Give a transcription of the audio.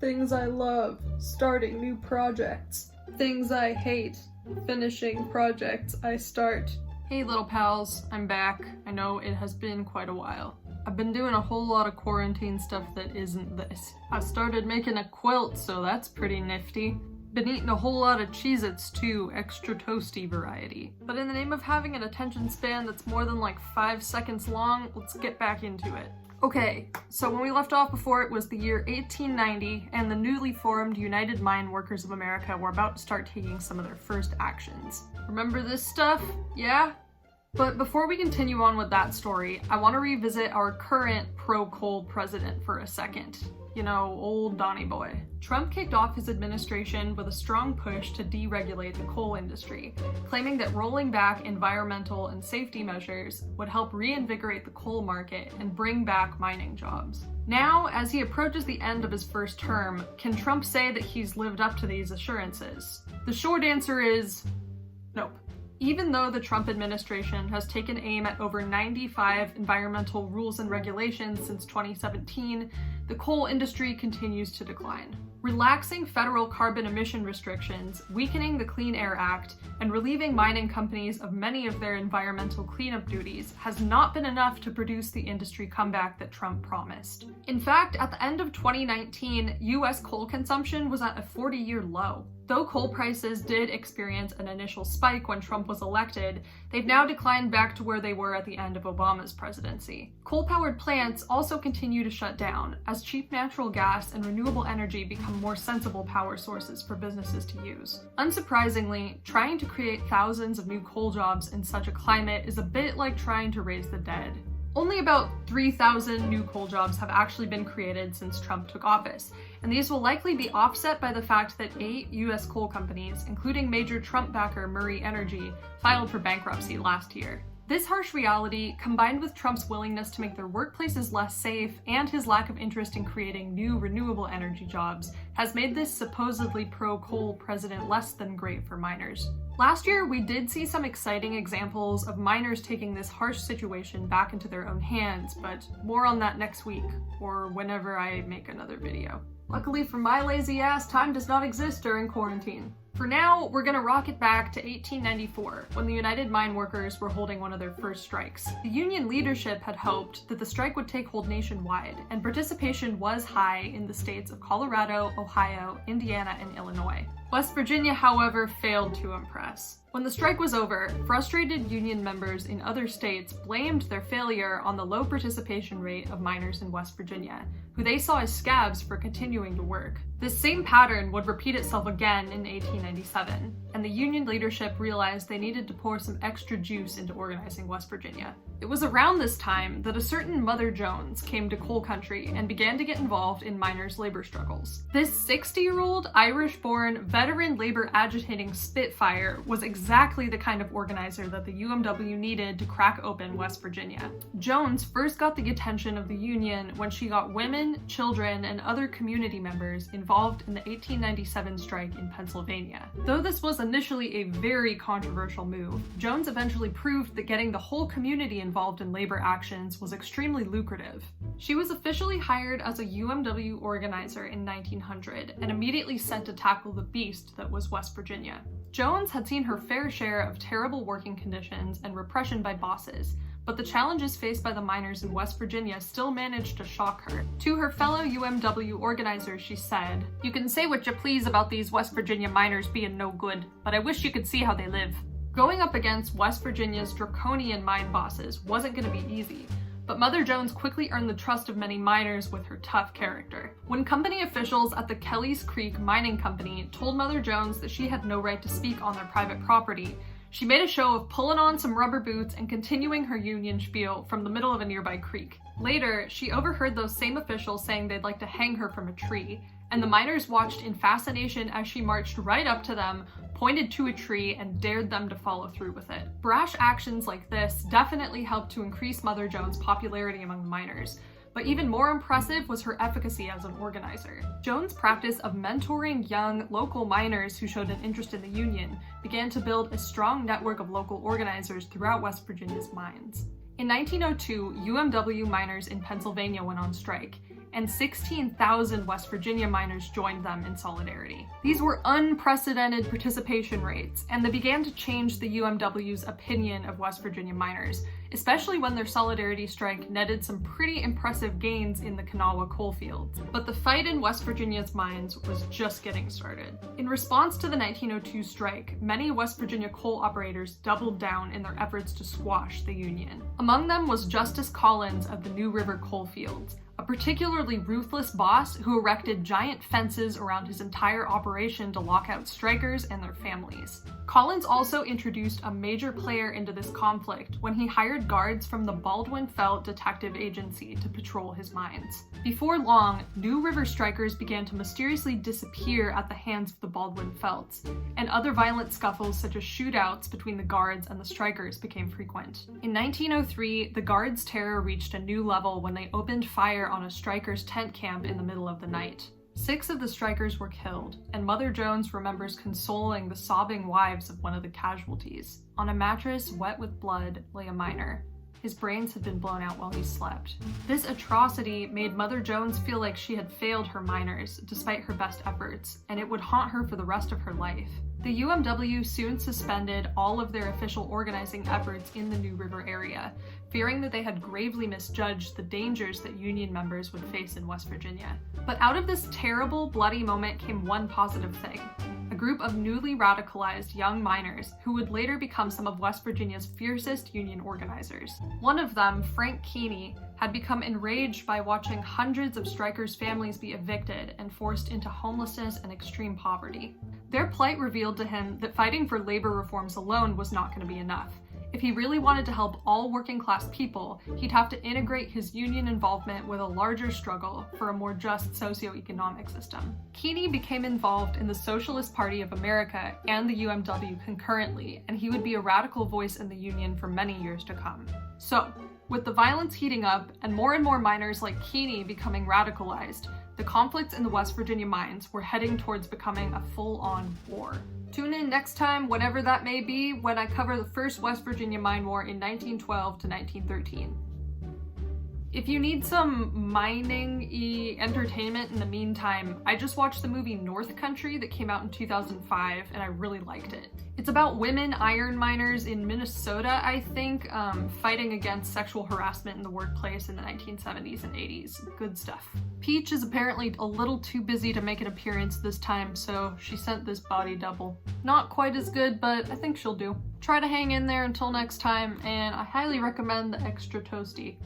Things I love, starting new projects. Things I hate, finishing projects I start. Hey little pals, I'm back. I know it has been quite a while. I've been doing a whole lot of quarantine stuff that isn't this. I started making a quilt, so that's pretty nifty. Been eating a whole lot of Cheez-Its too, extra toasty variety. But in the name of having an attention span that's more than like 5 seconds long, let's get back into it. Okay, so when we left off before, it was the year 1890, and the newly formed United Mine Workers of America were about to start taking some of their first actions. Remember this stuff? Yeah? But before we continue on with that story, I want to revisit our current pro-coal president for a second. You know, old Donny Boy. Trump kicked off his administration with a strong push to deregulate the coal industry, claiming that rolling back environmental and safety measures would help reinvigorate the coal market and bring back mining jobs. Now, as he approaches the end of his first term, can Trump say that he's lived up to these assurances? The short answer is nope. Even though the Trump administration has taken aim at over 95 environmental rules and regulations since 2017, the coal industry continues to decline. Relaxing federal carbon emission restrictions, weakening the Clean Air Act, and relieving mining companies of many of their environmental cleanup duties has not been enough to produce the industry comeback that Trump promised. In fact, at the end of 2019, US coal consumption was at a 40-year low. Though coal prices did experience an initial spike when Trump was elected, they've now declined back to where they were at the end of Obama's presidency. Coal-powered plants also continue to shut down, as cheap natural gas and renewable energy become more sensible power sources for businesses to use. Unsurprisingly, trying to create thousands of new coal jobs in such a climate is a bit like trying to raise the dead. Only about 3,000 new coal jobs have actually been created since Trump took office, and these will likely be offset by the fact that 8 US coal companies, including major Trump backer Murray Energy, filed for bankruptcy last year. This harsh reality, combined with Trump's willingness to make their workplaces less safe and his lack of interest in creating new renewable energy jobs, has made this supposedly pro-coal president less than great for miners. Last year, we did see some exciting examples of miners taking this harsh situation back into their own hands, but more on that next week, or whenever I make another video. Luckily for my lazy ass, time does not exist during quarantine. For now, we're gonna rocket back to 1894, when the United Mine Workers were holding one of their first strikes. The union leadership had hoped that the strike would take hold nationwide, and participation was high in the states of Colorado, Ohio, Indiana, and Illinois. West Virginia, however, failed to impress. When the strike was over, frustrated union members in other states blamed their failure on the low participation rate of miners in West Virginia, who they saw as scabs for continuing to work. This same pattern would repeat itself again in 1897, and the union leadership realized they needed to pour some extra juice into organizing West Virginia. It was around this time that a certain Mother Jones came to coal country and began to get involved in miners' labor struggles. This 60-year-old Irish-born veteran labor agitating spitfire was exactly the kind of organizer that the UMW needed to crack open West Virginia. Jones first got the attention of the union when she got women, children, and other community members involved in the 1897 strike in Pennsylvania. Though this was initially a very controversial move, Jones eventually proved that getting the whole community involved in labor actions was extremely lucrative. She was officially hired as a UMW organizer in 1900 and immediately sent to tackle the beast that was West Virginia. Jones had seen her fair share of terrible working conditions and repression by bosses, but the challenges faced by the miners in West Virginia still managed to shock her. To her fellow UMW organizers, she said, "You can say what you please about these West Virginia miners being no good, but I wish you could see how they live." Going up against West Virginia's draconian mine bosses wasn't going to be easy, but Mother Jones quickly earned the trust of many miners with her tough character. When company officials at the Kelly's Creek Mining Company told Mother Jones that she had no right to speak on their private property, she made a show of pulling on some rubber boots and continuing her union spiel from the middle of a nearby creek. Later, she overheard those same officials saying they'd like to hang her from a tree, and the miners watched in fascination as she marched right up to them, pointed to a tree, and dared them to follow through with it. Brash actions like this definitely helped to increase Mother Jones' popularity among the miners, but even more impressive was her efficacy as an organizer. Jones' practice of mentoring young, local miners who showed an interest in the union began to build a strong network of local organizers throughout West Virginia's mines. In 1902, UMW miners in Pennsylvania went on strike, and 16,000 West Virginia miners joined them in solidarity. These were unprecedented participation rates, and they began to change the UMW's opinion of West Virginia miners, especially when their solidarity strike netted some pretty impressive gains in the Kanawha coal fields. But the fight in West Virginia's mines was just getting started. In response to the 1902 strike, many West Virginia coal operators doubled down in their efforts to squash the Union. Among them was Justice Collins of the New River coal fields, a particularly ruthless boss who erected giant fences around his entire operation to lock out strikers and their families. Collins also introduced a major player into this conflict when he hired guards from the Baldwin Felt Detective Agency to patrol his mines. Before long, New River strikers began to mysteriously disappear at the hands of the Baldwin Felts, and other violent scuffles such as shootouts between the guards and the strikers became frequent. In 1903, the guards' terror reached a new level when they opened fire on a strikers' tent camp in the middle of the night. 6 of the strikers were killed, and Mother Jones remembers consoling the sobbing wives of one of the casualties. On a mattress wet with blood lay a miner. His brains had been blown out while he slept. This atrocity made Mother Jones feel like she had failed her miners, despite her best efforts, and it would haunt her for the rest of her life. The UMW soon suspended all of their official organizing efforts in the New River area, fearing that they had gravely misjudged the dangers that Union members would face in West Virginia. But out of this terrible, bloody moment came one positive thing: a group of newly radicalized young miners who would later become some of West Virginia's fiercest union organizers. One of them, Frank Keeney, had become enraged by watching hundreds of strikers' families be evicted and forced into homelessness and extreme poverty. Their plight revealed to him that fighting for labor reforms alone was not going to be enough. If he really wanted to help all working-class people, he'd have to integrate his union involvement with a larger struggle for a more just socioeconomic system. Keeney became involved in the Socialist Party of America and the UMW concurrently, and he would be a radical voice in the union for many years to come. So, with the violence heating up and more miners like Keeney becoming radicalized, the conflicts in the West Virginia mines were heading towards becoming a full-on war. Tune in next time, whenever that may be, when I cover the first West Virginia mine war in 1912 to 1913. If you need some mining-y entertainment in the meantime, I just watched the movie North Country that came out in 2005, and I really liked it. It's about women iron miners in Minnesota, I think, fighting against sexual harassment in the workplace in the 1970s and 80s. Good stuff. Peach is apparently a little too busy to make an appearance this time, so she sent this body double. Not quite as good, but I think she'll do. Try to hang in there until next time, and I highly recommend the Extra Toasty.